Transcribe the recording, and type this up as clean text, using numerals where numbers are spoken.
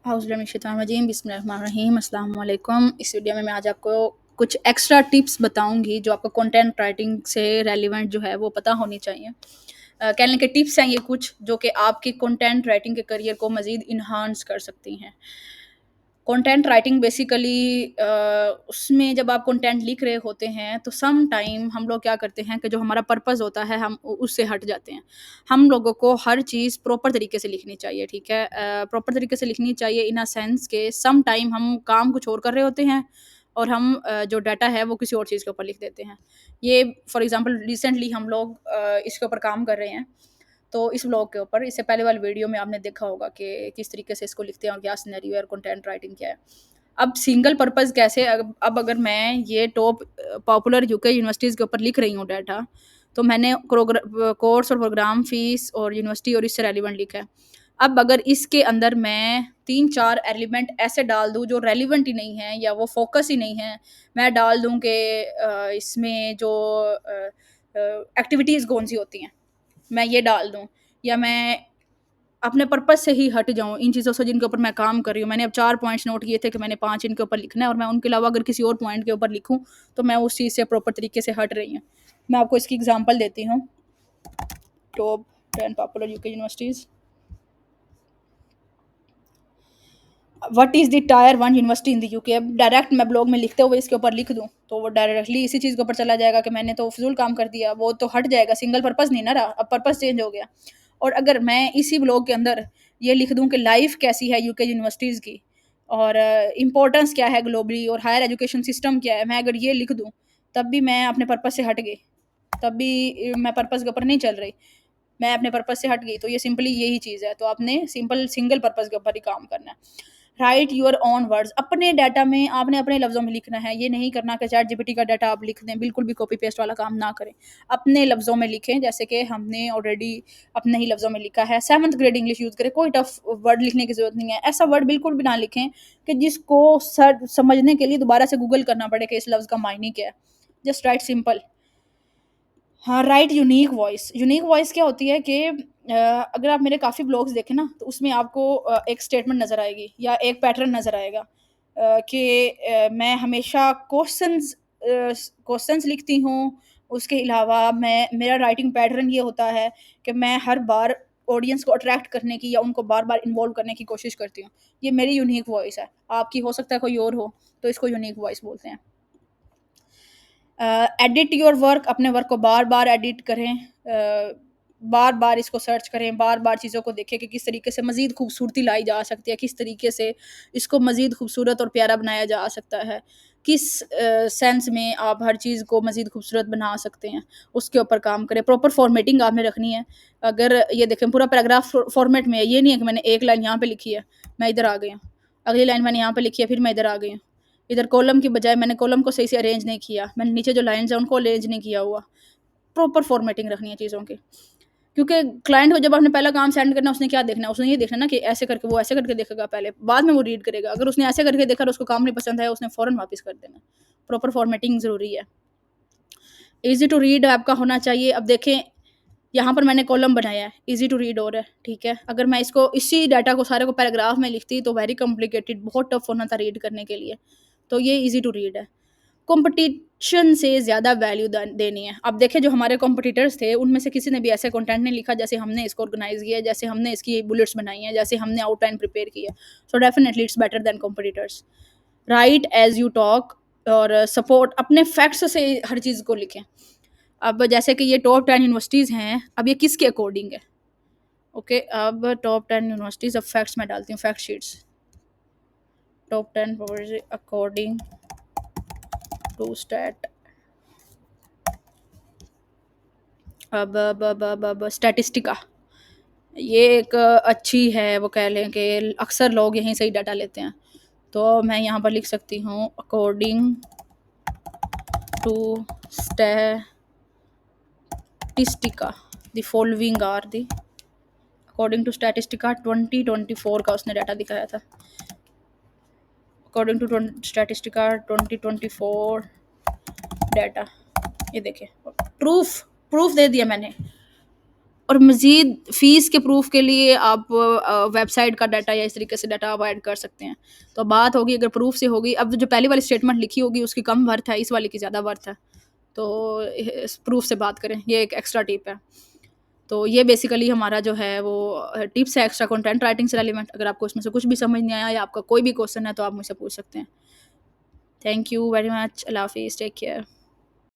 औज़ुबिल्लाहिमिनश्शैतानिर्रजीम बिस्मिल्लाहिर्रहमानिर्रहीम अस्सलाम वालेकुम। इस वीडियो में मैं आज आपको कुछ एक्स्ट्रा टिप्स बताऊंगी जो आपको कंटेंट राइटिंग से रेलिवेंट जो है वो पता होनी चाहिए। कह लें कि टिप्स हैं ये कुछ जो कि आपकी कंटेंट राइटिंग के करियर को मज़ीद इन्हांस कर सकती हैं। कंटेंट राइटिंग बेसिकली उसमें जब आप कंटेंट लिख रहे होते हैं तो सम टाइम हम लोग क्या करते हैं कि जो हमारा पर्पस होता है हम उससे हट जाते हैं। हम लोगों को हर चीज़ प्रॉपर तरीके से लिखनी चाहिए, ठीक है? प्रॉपर तरीके से लिखनी चाहिए इन अ सेंस के सम टाइम हम काम कुछ और कर रहे होते हैं और हम जो डाटा है वो किसी और चीज़ के ऊपर लिख देते हैं। ये फॉर एग्जांपल रिसेंटली हम लोग इसके ऊपर काम कर रहे हैं। तो इस व्लॉग के ऊपर इससे पहले वाली वीडियो में आपने देखा होगा कि किस तरीके से इसको लिखते हैं और क्या सिनेरियो है और कंटेंट राइटिंग क्या है। अब सिंगल पर्पस कैसे, अब अगर मैं ये टॉप पॉपुलर यूके यूनिवर्सिटीज़ के ऊपर लिख रही हूँ डाटा, तो मैंने कोर्स और प्रोग्राम फीस और यूनिवर्सिटी और इससे रेलिवेंट लिखा है। अब अगर इसके अंदर मैं 3-4 एलिमेंट ऐसे डाल दूँ जो रेलिवेंट ही नहीं है या वो फोकस ही नहीं है, मैं डाल दूँ कि इसमें जो एक्टिविटीज़ कौन सी होती हैं, मैं ये डाल दूँ या मैं अपने पर्पस से ही हट जाऊँ इन चीज़ों से जिनके ऊपर मैं काम कर रही हूँ। मैंने अब 4 पॉइंट्स नोट किए थे कि मैंने 5 इनके ऊपर लिखना है और मैं उनके अलावा अगर किसी और पॉइंट के ऊपर लिखूँ, तो मैं उस चीज़ से प्रॉपर तरीके से हट रही हूँ। मैं आपको इसकी एग्ज़ाम्पल देती हूँ। Top 10 popular UK universities. What is the tyre 1 university in the UK? अब डायरेक्ट मैं ब्लॉग में लिखते हुए इसके ऊपर लिख दूँ, तो वो डायरेक्टली इसी चीज़ के ऊपर चला जाएगा कि मैंने तो फ़िज़ूल काम कर दिया, वो तो हट जाएगा, सिंगल पर्पस नहीं ना रहा, अब पर्पस चेंज हो गया। और अगर मैं इसी ब्लॉग के अंदर ये लिख दूँ कि लाइफ़ कैसी है यूके यूनिवर्सिटीज़ की और इम्पोर्टेंस क्या है ग्लोबली और हायर एजुकेशन सिस्टम क्या है, मैं अगर ये लिख दूँ, तब भी मैं अपने पर्पस से हट गई, तब भी मैं पर्पस के ऊपर नहीं चल रही, मैं अपने पर्पस से हट गई। तो ये सिंपली यही चीज़ है, तो आपने सिंपल सिंगल पर्पस के ऊपर ही काम करना है। राइट योर ओन वर्ड्स, अपने डाटा में आपने अपने लफ्ज़ों में लिखना है। ये नहीं करना कि चैट जीपीटी का डाटा आप लिख दें, बिल्कुल भी कॉपी पेस्ट वाला काम ना करें। अपने लफ्ज़ों में लिखें, जैसे कि हमने ऑलरेडी अपने ही लफ्ज़ों में लिखा है। 7th ग्रेड इंग्लिश यूज़ करें, कोई टफ वर्ड लिखने की ज़रूरत नहीं है। ऐसा वर्ड बिल्कुल भी ना लिखें कि जिसको सर समझने के लिए दोबारा से गूगल करना पड़े कि इस लफ्ज़ का मायने क्या है। Just right simple. हाँ, right unique voice. Unique voice क्या होती है कि अगर आप मेरे काफ़ी ब्लॉग्स देखें ना, तो उसमें आपको एक स्टेटमेंट नज़र आएगी या एक पैटर्न नज़र आएगा कि मैं हमेशा क्वेश्चंस लिखती हूँ। उसके अलावा मैं मेरा राइटिंग पैटर्न ये होता है कि मैं हर बार ऑडियंस को अट्रैक्ट करने की या उनको बार-बार इन्वॉल्व करने की कोशिश करती हूँ। ये मेरी यूनिक वॉइस है। आपकी हो सकता है कोई और हो, तो इसको यूनिक वॉइस बोलते हैं। एडिट योर वर्क, अपने वर्क को बार-बार एडिट करें, बार-बार इसको सर्च करें, बार-बार चीज़ों को देखें कि किस तरीके से मज़ीद खूबसूरती लाई जा सकती है, किस तरीके से इसको मज़ीद खूबसूरत और प्यारा बनाया जा सकता है, किस सेंस में आप हर चीज़ को मज़ीद खूबसूरत बना सकते हैं, उसके ऊपर काम करें। प्रॉपर फॉर्मेटिंग आपने रखनी है। अगर ये देखें पूरा पैराग्राफ फॉर्मेट में है, ये नहीं है कि मैंने एक लाइन यहाँ पे लिखी है, मैं इधर आ गई हूँ, अगली लाइन मैंने यहाँ पे लिखी है, फिर मैं इधर आ गई हूँ। इधर कॉलम की बजाय मैंने कॉलम को सही से अरेंज नहीं किया, मैंने नीचे जो लाइन्स हैं उनको अरेंज नहीं किया हुआ। प्रॉपर फॉर्मेटिंग रखनी है चीज़ों की, क्योंकि क्लाइंट को जब आपने पहला काम सेंड करना है, उसने क्या देखना है? उसने ये देखना है ना कि ऐसे करके वो ऐसे करके देखेगा पहले, बाद में वो रीड करेगा। अगर उसने ऐसे करके देखा और उसको काम नहीं पसंद आया, उसने फ़ौरन वापस कर देना। प्रॉपर फॉर्मेटिंग ज़रूरी है। ईज़ी टू रीड आपका होना चाहिए। अब देखें, यहाँ पर मैंने कॉलम बनाया है, ईज़ी टू रीड और है, ठीक है? अगर मैं इसको इसी डाटा को सारे को पैराग्राफ में लिखती तो वेरी कॉम्प्लिकेटेड, बहुत टफ होना था रीड करने के लिए। तो ये ईज़ी टू रीड है। कॉम्पिटिशन से ज़्यादा वैल्यू देनी है। अब देखिए जो हमारे कॉम्पिटिटर्स थे, उनमें से किसी ने भी ऐसे कंटेंट नहीं लिखा जैसे हमने इसको ऑर्गेनाइज़ किया है, जैसे हमने इसकी बुलेट्स बनाई हैं, जैसे हमने आउटलाइन प्रिपेयर की है। So definitely it's better than competitors. Right as you talk और सपोर्ट, अपने फैक्ट्स से हर चीज़ को लिखें। अब जैसे कि ये टॉप 10 यूनिवर्सिटीज़ हैं, अब ये किसके अकॉर्डिंग है? ओके, अब टॉप 10 यूनिवर्सिटीज़, अब फैक्ट्स मैं डालती हूँ, fact sheets. Top 10 according to stat. अब स्टैटिस्टिका, ये एक अच्छी है, वो कह लें कि अक्सर लोग यहीं से ही डाटा लेते हैं। तो मैं यहाँ पर लिख सकती हूँ according to Statista the following are the. According to Statista 2024 का उसने डाटा दिखाया था। अकॉर्डिंग टू स्टैटिस्टिका 2024 डाटा, ये देखिए, प्रूफ प्रूफ दे दिया मैंने। और मज़ीद फ़ीस के प्रूफ़ के लिए आप वेबसाइट का डाटा या इस तरीके से डाटा आप ऐड कर सकते हैं। तो बात होगी अगर प्रूफ़ से होगी, अब जो पहली वाली स्टेटमेंट लिखी होगी उसकी कम वर्थ है, इस वाले की ज़्यादा वर्थ है। तो इस प्रूफ़ से बात करें, ये एक एक्स्ट्रा टिप है। तो ये बेसिकली हमारा जो है वो टिप्स है एक्स्ट्रा कंटेंट राइटिंग से रिलेवेंट। अगर आपको इसमें से कुछ भी समझ नहीं आया या आपका कोई भी क्वेश्चन है तो आप मुझसे पूछ सकते हैं। Thank you very much. अल्लाह हाफ़िज़, टेक केयर।